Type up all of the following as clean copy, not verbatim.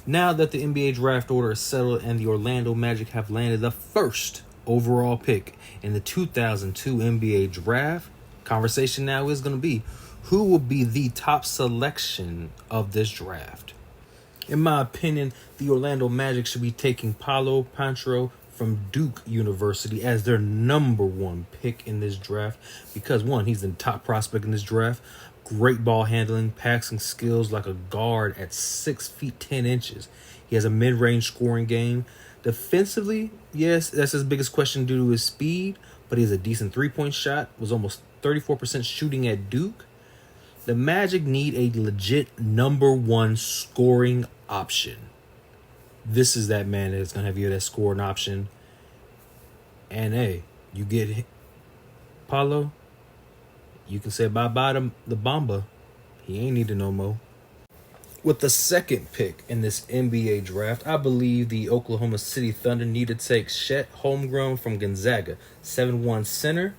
Now that the NBA draft order is settled and the Orlando Magic have landed the first overall pick in the 2002 NBA draft, conversation now is going to be who will be the top selection of this draft. In my opinion, the Orlando Magic should be taking Paolo Banchero from Duke University as their number one pick in this draft because, one, he's the top prospect in this draft. Great ball handling, passing skills like a guard at 6 feet 10 inches. He has a mid-range scoring game. Defensively, yes, that's his biggest question due to his speed, but he has a decent three-point shot, was almost 34% shooting at Duke. The Magic need a legit number one scoring option. This is that man that's going to have you that scoring option. And hey, you get Paolo, you can say bye-bye to the Bamba. He ain't needed no more. With the second pick in this NBA draft, I believe the Oklahoma City Thunder need to take Chet Holmgren from Gonzaga, 7'1" center.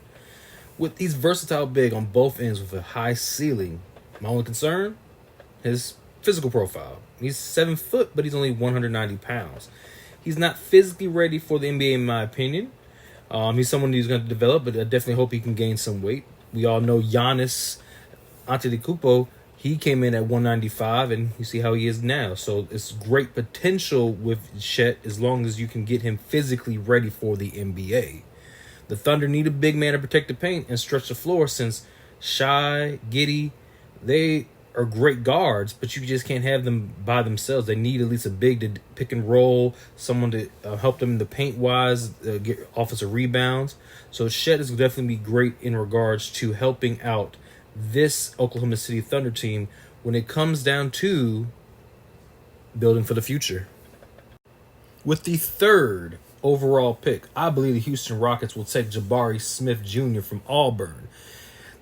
With these versatile big on both ends with a high ceiling, my only concern, his physical profile. He's 7 foot, but he's only 190 pounds. He's not physically ready for the NBA, in my opinion. He's someone who's going to develop, but I definitely hope he can gain some weight. We all know Giannis Antetokounmpo. He came in at 195, and you see how he is now. So it's great potential with Chet as long as you can get him physically ready for the NBA. The Thunder need a big man to protect the paint and stretch the floor since Shai, Giddey, they are great guards, but you just can't have them by themselves. They need at least a big to pick and roll, someone to help them in the paint-wise, get offensive rebounds. So Chet is definitely be great in regards to helping out this Oklahoma City Thunder team when it comes down to building for the future. With the third overall pick, I believe the Houston Rockets will take Jabari Smith Jr. from Auburn.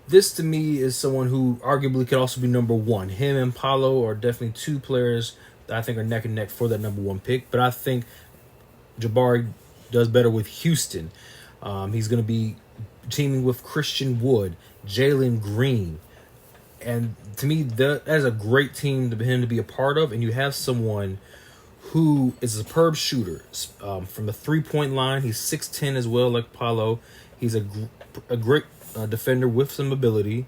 This, to me, is someone who arguably could also be number one. Him and Paolo are definitely two players that I think are neck and neck for that number one pick. But I think Jabari does better with Houston. He's going to be teaming with Christian Wood, Jalen Green. And to me, that is a great team for him to be a part of. And you have someone who is a superb shooter from the three-point line. He's 6'10" as well, like Paolo. He's a great defender with some ability.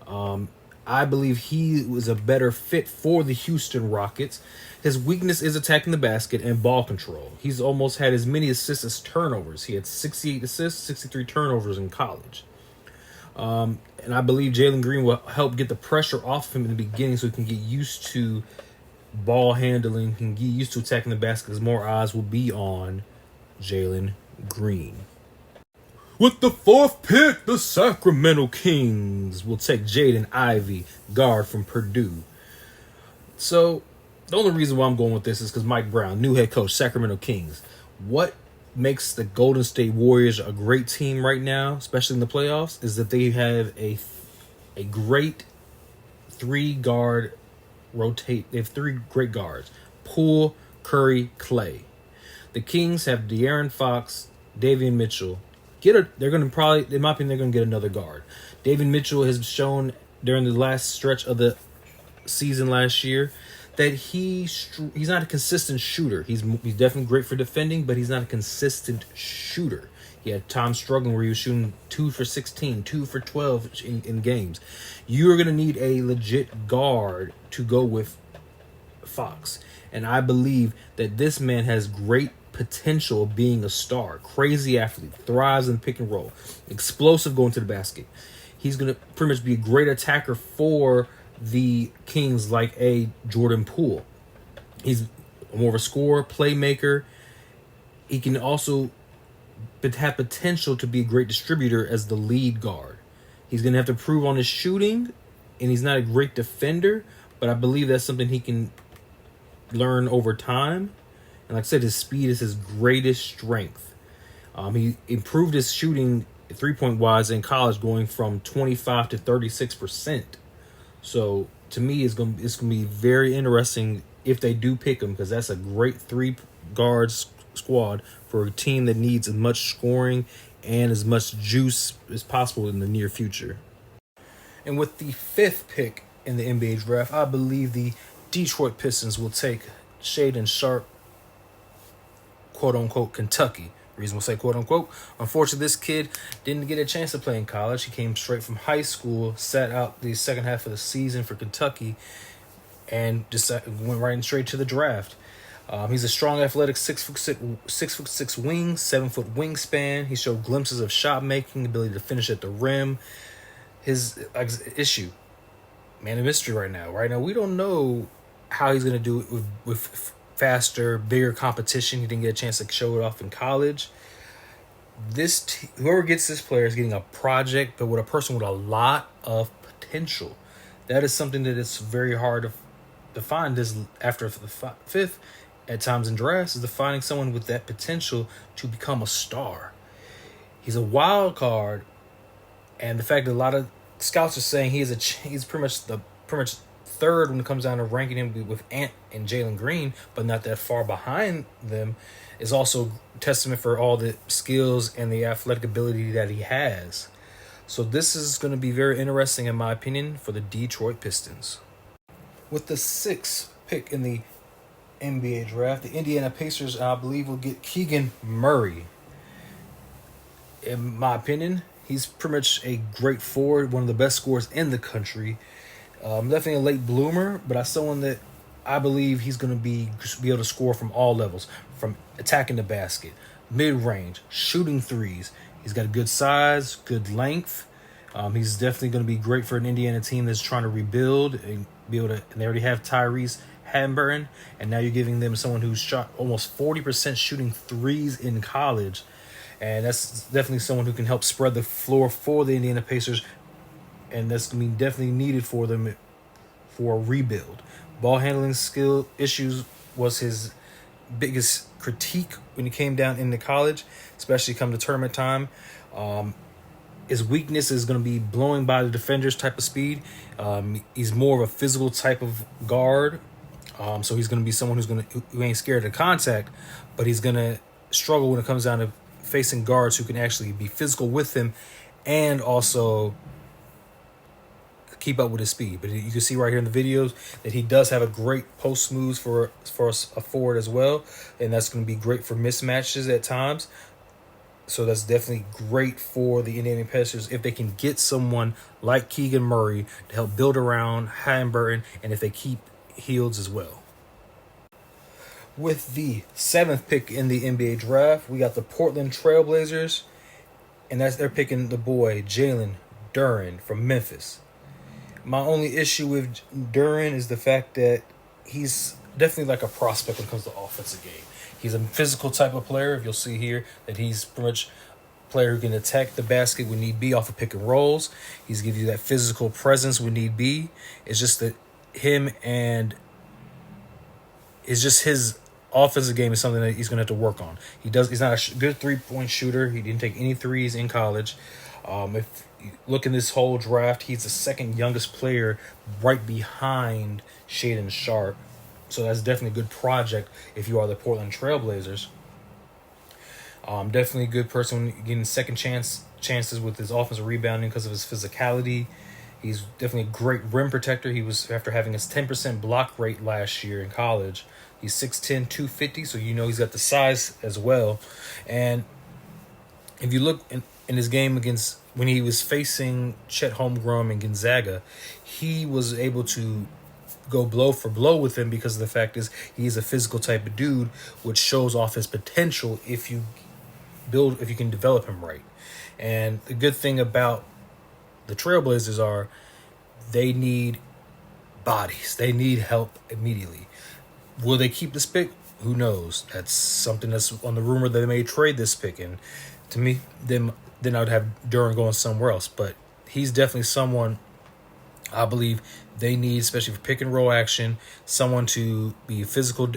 I believe he was a better fit for the Houston Rockets. His weakness is attacking the basket and ball control. He's almost had as many assists as turnovers. He had 68 assists, 63 turnovers in college. And I believe Jalen Green will help get the pressure off him in the beginning so he can get used to ball handling, can get used to attacking the basket because more eyes will be on Jalen Green. With the fourth pick, the Sacramento Kings will take Jaden Ivey, guard from Purdue. So the only reason why I'm going with this is because Mike Brown, new head coach, Sacramento Kings. What makes the Golden State Warriors a great team right now, especially in the playoffs, is that they have a great three-guard rotate. They have three great guards: Poole, Curry, Clay. The Kings have De'Aaron Fox, Davion Mitchell. They're going to probably, in my opinion, they're going to get another guard. Davion Mitchell has shown during the last stretch of the season last year that he's not a consistent shooter. He's definitely great for defending, but he's not a consistent shooter. He had times struggling where he was shooting 2 for 16, 2 for 12 in games. You're going to need a legit guard to go with Fox. And I believe that this man has great potential of being a star. Crazy athlete, thrives in pick and roll, explosive going to the basket. He's going to pretty much be a great attacker for the Kings like a Jordan Poole. He's more of a scorer, playmaker. He can also have potential to be a great distributor as the lead guard. He's going to have to prove on his shooting, and he's not a great defender, but I believe that's something he can learn over time. And like I said, his speed is his greatest strength. He improved his shooting three-point wise in college, going from 25 to 36%. So to me, it's gonna be very interesting if they do pick him, because that's a great three guards squad for a team that needs as much scoring and as much juice as possible in the near future. And with the fifth pick in the NBA draft, I believe the Detroit Pistons will take Shaden Sharp, quote unquote, Kentucky. Reason we'll say quote unquote. Unfortunately, this kid didn't get a chance to play in college. He came straight from high school, sat out the second half of the season for Kentucky, and just went right straight to the draft. He's a strong, athletic 6'6" wing, 7-foot wingspan. He showed glimpses of shot making, ability to finish at the rim. His issue, man of mystery right now. Right now, we don't know how he's going to do it with faster, bigger competition. He didn't get a chance to show it off in college. Whoever gets this player is getting a project, but with a person with a lot of potential. That is something that is very hard to find. This after the fifth, at times in drafts, is finding someone with that potential to become a star. He's a wild card, and the fact that a lot of scouts are saying he's pretty much third when it comes down to ranking him with Ant and Jalen Green, but not that far behind them, is also testament for all the skills and the athletic ability that he has. So this is going to be very interesting, in my opinion, for the Detroit Pistons. With the 6th pick in the NBA draft, the Indiana Pacers, I believe, will get Keegan Murray. In my opinion, he's pretty much a great forward, one of the best scorers in the country. Definitely a late bloomer, but someone that I believe he's going to be able to score from all levels, from attacking the basket, mid-range, shooting threes. He's got a good size, good length. He's definitely going to be great for an Indiana team that's trying to rebuild and be able to. And they already have Tyrese Halliburton, and now you're giving them someone who's shot almost 40% shooting threes in college, and that's definitely someone who can help spread the floor for the Indiana Pacers, and that's going to be definitely needed for them for a rebuild. Ball handling skill issues was his biggest critique when he came down into college, especially come to tournament time. His weakness is going to be blowing by the defenders type of speed. He's more of a physical type of guard. So he's going to be someone who ain't scared of contact, but he's going to struggle when it comes down to facing guards who can actually be physical with him and also keep up with his speed. But you can see right here in the videos that he does have a great post moves for a forward as well, and that's going to be great for mismatches at times. So that's definitely great for the Indiana Pacers if they can get someone like Keegan Murray to help build around Halliburton, and if they keep Hields as well. With the 7th pick in the NBA draft, we got the Portland Trailblazers, and they're picking the boy Jalen Duren from Memphis. My only issue with Duren is the fact that he's definitely like a prospect when it comes to offensive game. He's a physical type of player. If you'll see here that he's pretty much a player who can attack the basket when need be off of pick and rolls. He's give you that physical presence when need be. It's just that his offensive game is something that he's going to have to work on. He's not a good 3-point shooter. He didn't take any threes in college. If you look in this whole draft, he's the second youngest player right behind Shaden Sharp. So that's definitely a good project if you are the Portland Trailblazers. Definitely a good person getting second chances with his offensive rebounding because of his physicality. He's definitely a great rim protector. He was, after having his 10% block rate last year in college, he's 6'10", 250, so you know he's got the size as well. And if you look in his game against, when he was facing Chet Holmgren and Gonzaga, he was able to go blow for blow with him because of the fact is he's a physical type of dude, which shows off his potential if you can develop him right. And the good thing about the Trailblazers are they need bodies. They need help immediately. Will they keep this pick? Who knows? That's something that's on the rumor that they may trade this pick. And to me, then I would have Duren going somewhere else. But he's definitely someone I believe they need, especially for pick and roll action, someone to be physical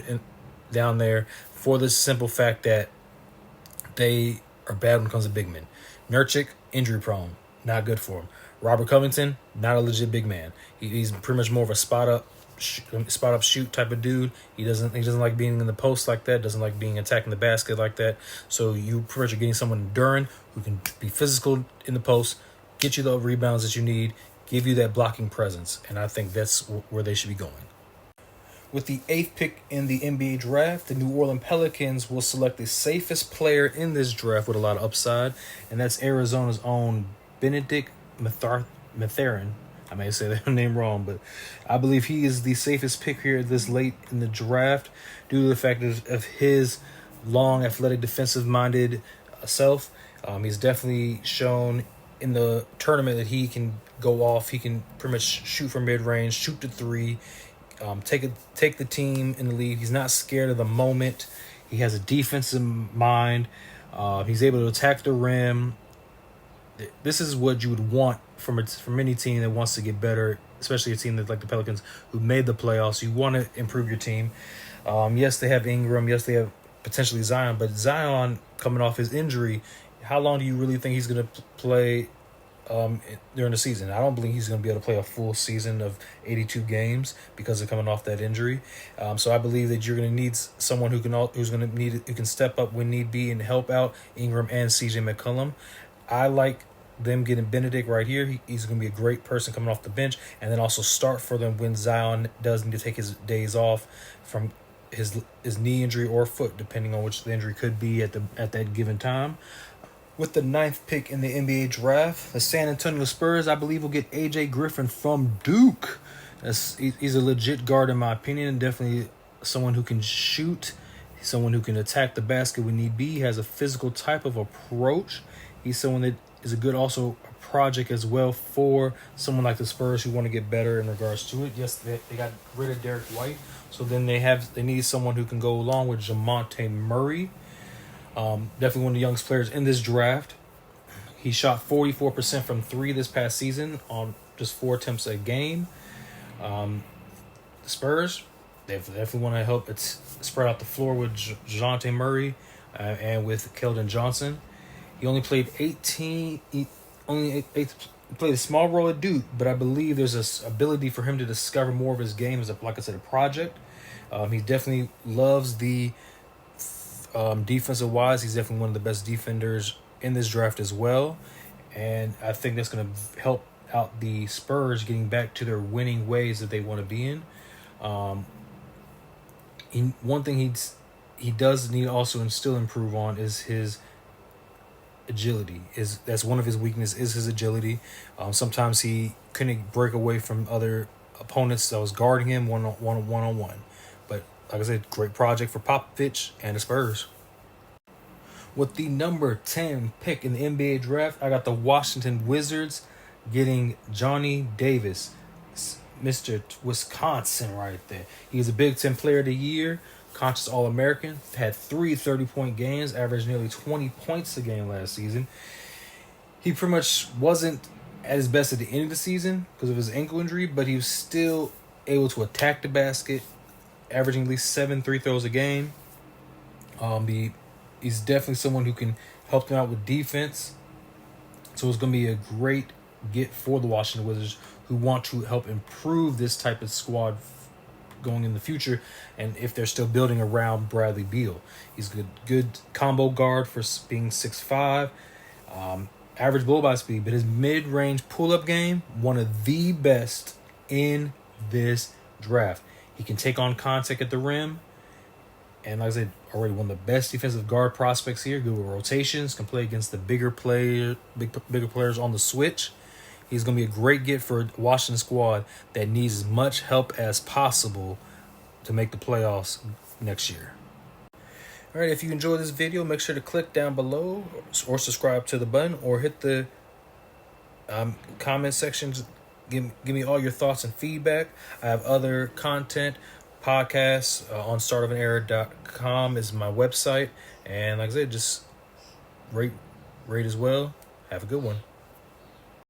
down there for the simple fact that they are bad when it comes to big men. Nurkic, injury prone, not good for him. Robert Covington, not a legit big man. He's pretty much more of a spot up shoot type of dude. He doesn't like being in the post like that. Doesn't like being attacking the basket like that. So you pretty much are getting someone Duren who can be physical in the post, get you the rebounds that you need, give you that blocking presence, and I think that's where they should be going. With the 8th pick in the NBA draft, the New Orleans Pelicans will select the safest player in this draft with a lot of upside, and that's Arizona's own Benedict Mathurin. I may say that name wrong, but I believe he is the safest pick here this late in the draft due to the fact of his long, athletic, defensive-minded self. He's definitely shown in the tournament that he can go off. He can pretty much shoot from mid-range, shoot the three, take the team in the lead. He's not scared of the moment. He has a defensive mind. He's able to attack the rim. This is what you would want from any team that wants to get better, especially a team that like the Pelicans who made the playoffs. You want to improve your team. Yes, they have Ingram. Yes, they have potentially Zion. But Zion, coming off his injury, how long do you really think he's going to play during the season? I don't believe he's going to be able to play a full season of 82 games because of coming off that injury. So I believe that you're going to need someone who can step up when need be and help out Ingram and CJ McCollum. I like them getting Benedict right here. He's going to be a great person coming off the bench, and then also start for them when Zion does need to take his days off from his knee injury or foot, depending on which the injury could be at that given time. With the 9th pick in the NBA draft, the San Antonio Spurs, I believe, will get AJ Griffin from Duke. He's a legit guard in my opinion, and definitely someone who can shoot, someone who can attack the basket when need be. He has a physical type of approach. He's someone that is a good also project as well for someone like the Spurs who want to get better in regards to it. Yes, they got rid of Derek White, so then they need someone who can go along with Jamonte Murray. Definitely one of the youngest players in this draft. He shot 44% from 3 this past season on just 4 attempts a game. The Spurs, they definitely want to help spread out the floor with Jamonte Murray and with Keldon Johnson. He only played 18. He played a small role at Duke, but I believe there's this ability for him to discover more of his game as like I said, a project. He definitely loves the defensive wise. He's definitely one of the best defenders in this draft as well, and I think that's going to help out the Spurs getting back to their winning ways that they want to be in. One thing he does need also and still improve on is his agility. That's one of his weaknesses, is his agility. Sometimes he couldn't break away from other opponents that was guarding him one on one. But like I said, great project for Popovich and the Spurs. With the number 10 pick in the NBA draft, I got the Washington Wizards getting Johnny Davis, Mr. Wisconsin right there. He's a Big Ten Player of the Year, conscious All-American, had 3 30-point games, averaged nearly 20 points a game last season. He pretty much wasn't at his best at the end of the season because of his ankle injury, but he was still able to attack the basket, averaging at least 7 3 throws a game. He's definitely someone who can help them out with defense. So it's going to be a great get for the Washington Wizards who want to help improve this type of squad going in the future, and if they're still building around Bradley Beal. He's good combo guard for being 6'5", average blow by speed, but his mid-range pull-up game, one of the best in this draft. He can take on contact at the rim, and like I said, already one of the best defensive guard prospects here. Good with rotations, can play against the bigger players on the switch. He's going to be a great get for a Washington squad that needs as much help as possible to make the playoffs next year. All right, if you enjoyed this video, make sure to click down below or subscribe to the button, or hit the comment section. Give me all your thoughts and feedback. I have other content, podcasts on startofanera.com is my website. And like I said, just rate as well. Have a good one.